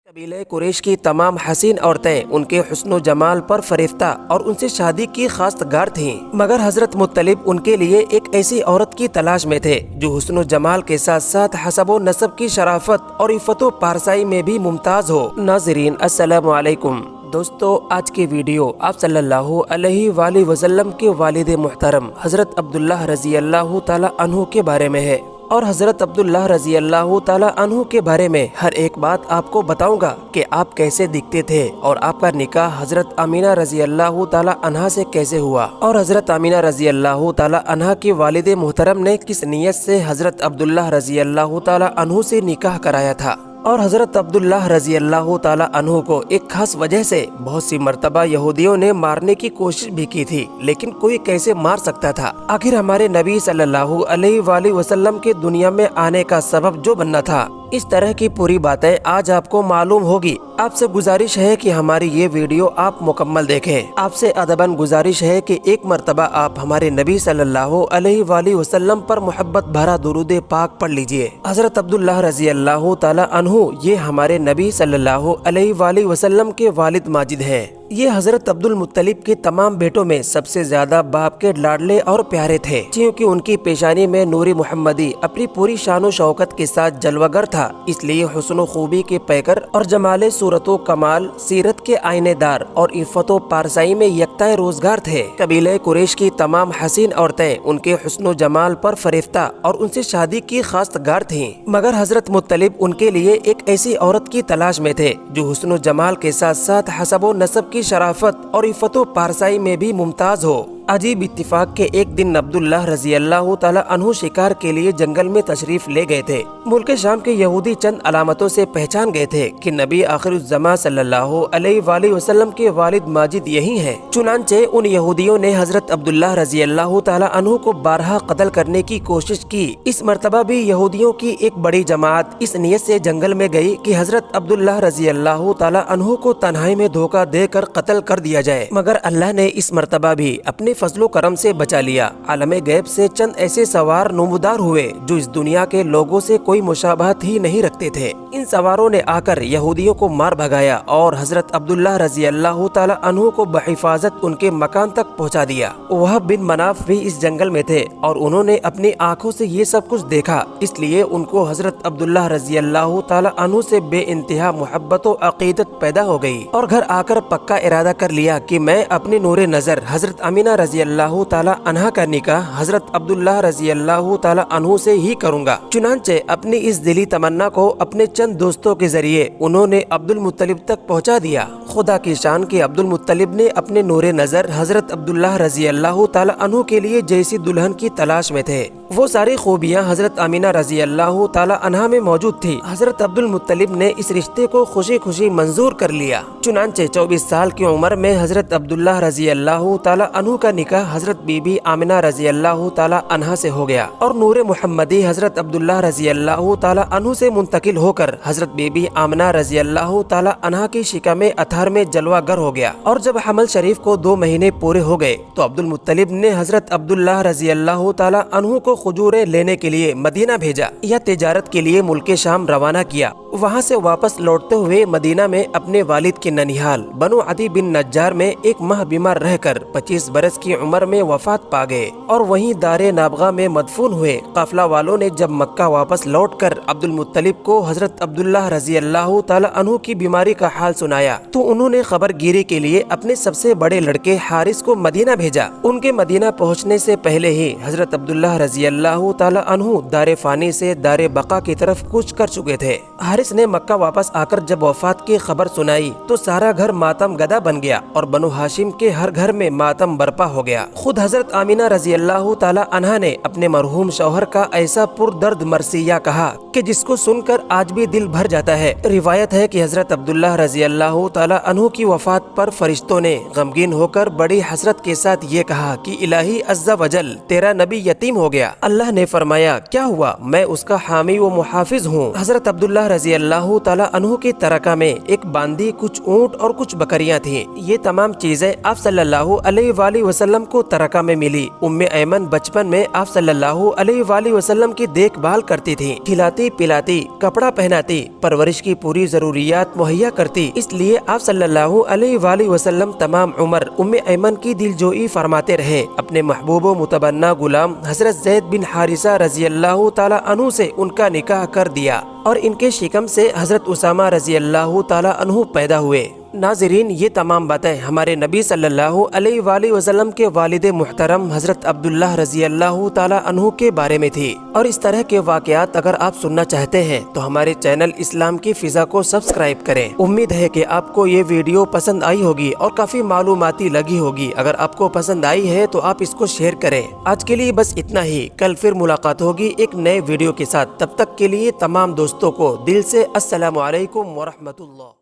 कबीले कुरैश की तमाम हसीन औरतें उनके हुस्न व जमाल पर फरिफ्ता और उनसे शादी की खास्तगार थीं, मगर हजरत मुत्तलिब उनके लिए एक ऐसी औरत की तलाश में थे जो हुस्न व जमाल के साथ साथ हसब व नसब की शराफत और इफ़्फ़त व पारसाई में भी मुमताज हो। नाज़रीन अस्सलामु अलैकुम। दोस्तों, आज की वीडियो आप सल्लल्लाहु अलैहि वसल्लम के वालिद मुहतरम हजरत अब्दुल्लाह रज़ी अल्लाह ताला अन्हु के बारे में है और हजरत अब्दुल्लाह रज़ी अल्लाह ताला अन्हु के बारे में हर एक बात आपको बताऊंगा कि आप कैसे दिखते थे और आपका निकाह हजरत आमीना रज़ी अल्लाह ताला अन्हा से कैसे हुआ और हजरत आमीना रज़ी अल्लाह ताला अन्हा के वालिद मुहतरम ने किस नीयत से हजरत अब्दुल्लाह रज़ी अल्लाह ताला अन्हु से निकाह कराया था और हजरत अब्दुल्लाह रज़ी अल्लाह ताला अन्हु को एक खास वजह से बहुत सी मर्तबा यहूदियों ने मारने की कोशिश भी की थी, लेकिन कोई कैसे मार सकता था। आखिर हमारे नबी सल्लल्लाहु अलैहि वसल्लम के दुनिया में आने का सबब जो बनना था, इस तरह की पूरी बातें आज आपको मालूम होगी। आपसे गुजारिश है कि हमारी ये वीडियो आप मुकम्मल देखें। आपसे अदबन गुजारिश है कि एक मर्तबा आप हमारे नबी सल्लल्लाहु अलैहि वसल्लम पर मोहब्बत भरा दुरूद पाक पढ़ लीजिए। हजरत अब्दुल्लाह रज़ी अल्लाह ताला अन्हु ये हमारे नबी सल्लल्लाहु अलैहि वसल्लम के वालिद माजिद हैं। ये हजरत अब्दुल मुत्तलिब के तमाम बेटों में सबसे ज्यादा बाप के लाडले और प्यारे थे, क्योंकि उनकी पेशानी में नूरी मुहम्मदी अपनी पूरी शानो शौकत के साथ जलवागर था। इसलिए हुस्न खूबी के पैकर और जमाले सूरतो कमाल, सीरत के आईनेदार और इफ़्फ़त व पारसाई में यकता रोजगार थे। कबीले कुरैश की तमाम हसीन औरतें उनके हुस्न जमाल पर फरिफ्ता और उनसे शादी की खास्तगार थीं, मगर हजरत मुत्तलिब उनके लिए एक ऐसी औरत की तलाश में थे जो हुस्न जमाल के साथ साथ हसब व नसब की शराफत और इफ़्फ़त व पारसाई में भी मुमताज हो। अजीब इत्तिफाक के एक दिन अब्दुल्लाह रज़ी अल्लाह ताला अन्हु शिकार के लिए जंगल में तशरीफ ले गए थे। मुल्क शाम के यहूदी चंद अलामतों से पहचान गए थे कि नबी आखिरुज़्ज़मा सल्लल्लाहु अलैहि वसल्लम के वालिद माजिद यही हैं। चुनांचे उन यहूदियों ने हजरत अब्दुल्लाह रज़ी अल्लाह ताला अन्हु को बारहा कत्ल करने की कोशिश की। इस मर्तबा भी यहूदियों की एक बड़ी जमात इस नियत से जंगल में गई कि हजरत अब्दुल्लाह रज़ी अल्लाह ताला अन्हु को तन्हाई में धोखा देकर कत्ल कर दिया जाए, मगर अल्लाह ने इस मर्तबा भी अपने फजलो करम से बचा लिया। आलमे गैब से चंद ऐसे सवार नमूदार हुए जो इस दुनिया के लोगों से कोई मुशाबहत ही नहीं रखते थे। इन सवारों ने आकर यहूदियों को मार भगाया और हजरत अब्दुल्लाह रज़ी अल्लाह ताला अन्हु को बहिफाजत उनके मकान तक पहुंचा दिया। वह बिन मनाफ भी इस जंगल में थे और उन्होंने अपनी आंखों से ये सब कुछ देखा, इसलिए उनको हजरत अब्दुल्लाह रज़ी अल्लाह ताला अन्हु से बेइंतहा मोहब्बत व अकीदत पैदा हो गई और घर आकर पक्का इरादा कर लिया कि मैं अपने नूरे नजर हजरत आमीना रज़ी अल्लाह ताला अन्हा का निकाह हजरत अब्दुल्लाह रज़ी अल्लाह ताला अन्हु से ही करूंगा। चुनांचे अपनी इस दिली तमन्ना को अपने चंद दोस्तों के जरिए उन्होंने अब्दुल मुत्तलिब तक पहुंचा दिया। खुदा की शान के अब्दुल मुत्तलिब ने अपने नूरे नजर हजरत अब्दुल्लाह रज़ी अल्लाह ताला अन्हु के लिए जैसी दुल्हन की तलाश में थे, वो सारी खूबियाँ हजरत आमीना रज़ी अल्लाह ताला अन्हा में मौजूद थी। हजरत अब्दुल मुत्तलिब ने इस रिश्ते को खुशी खुशी मंजूर कर लिया। चुनांचे 24 साल की उम्र में हजरत अब्दुल्लाह रज़ी अल्लाह ताला अन्हु का निकाह हजरत बीबी आमिना रज़ी अल्लाह ताला अन्हा से हो गया और नूरे मुहम्मदी हजरत अब्दुल्लाह रज़ी अल्लाह ताला अन्हु से मुंतकिल होकर हजरत बीबी आमिना रज़ी अल्लाह ताला अन्हा की शिका में अथार में जलवागर हो गया। और जब हमल शरीफ को 2 महीने पूरे हो गए तो अब्दुल मुत्तलिब ने हजरत अब्दुल्लाह रज़ी अल्लाह ताला अन्हु को खजूरें लेने के लिए मदीना भेजा या तिजारत के लिए मुल्क शाम रवाना किया। वहाँ से वापस लौटते हुए मदीना में अपने वालिद के ननिहाल बनु अदी बिन नज्जार में एक माह बीमार रहकर 25 बरस की उम्र में वफात पा गए और वहीं दारे नाबगा में मदफून हुए। काफिला वालों ने जब मक्का वापस लौटकर अब्दुल मुत्तलिब को हजरत अब्दुल्लाह रज़ी अल्लाह ताला अन्हु की बीमारी का हाल सुनाया तो उन्होंने खबर गिरी के लिए अपने सबसे बड़े लड़के हारिस को मदीना भेजा। उनके मदीना पहुँचने से पहले ही हजरत अब्दुल्लाह रज़ी अल्लाह ताला अन्हु दारे फानी से दारे बका की तरफ कूच कर चुके थे। हारिस ने मक्का वापस आकर जब वफात की खबर सुनाई तो सारा घर मातम गदा बन गया और बनु हाशिम के हर घर में मातम बरपा हो गया। खुद हजरत आमीना रज़ी अल्लाह ताला अन्हा ने अपने मरहूम शौहर का ऐसा पुरदर्द मरसिया कहा कि जिसको सुनकर आज भी दिल भर जाता है। रिवायत है कि हजरत अब्दुल्लाह रज़ी अल्लाह ताला अन्हु की वफात पर फरिश्तों ने गमगीन होकर बड़ी हसरत के साथ ये कहा कि इलाही अज़्ज़ा वजल, तेरा नबी यतीम हो गया। अल्लाह ने फरमाया, क्या हुआ, मैं उसका हामी व मुहाफिज हूँ। हजरत अब्दुल्लाह रजी अल्लाह ताला अन्हु की तरका में एक बांदी, कुछ ऊँट और कुछ बकरियां थीं। ये तमाम चीजें आप सल्लल्लाहु अलैहि वसल्लम को तरका में मिली। उम्मे ऐमन बचपन में आप सल्लल्लाहु अलैहि वसल्लम की देखभाल करती थी, खिलाती पिलाती, कपड़ा पहनाती, परवरिश की पूरी जरूरियात मुहैया करती। इसलिए आप सल्लल्लाहु अलैहि वसल्लम तमाम उम्र उम्मे ऐमन की दिलजोई फरमाते रहे। अपने महबूब व मुतबन्ना गुलाम हजरत ज़ैद बिन हारिसा रजी अल्लाह ताला अन्हु से उनका निकाह कर दिया और इनके शिकम से हजरत उसामा रजी अल्लाह ताला अन्हु पैदा हुए। नाज़रीन, ये तमाम बातें हमारे नबी सल्लल्लाहु अलैहि वसल्लम के वालिद मुहतरम हजरत अब्दुल्लाह रजी अल्लाह ताला अन्हु के बारे में थी। और इस तरह के वाक़यात अगर आप सुनना चाहते हैं तो हमारे चैनल इस्लाम की फ़िज़ा को सब्सक्राइब करें। उम्मीद है कि आपको ये वीडियो पसंद आई होगी और काफ़ी मालूमाती लगी होगी। अगर आपको पसंद आई है तो आप इसको शेयर करें। आज के लिए बस इतना ही। कल फिर मुलाकात होगी एक नए वीडियो के साथ। तब तक के लिए तमाम दोस्तों को दिल से अस्सलामु अलैकुम व रहमतुल्लाह।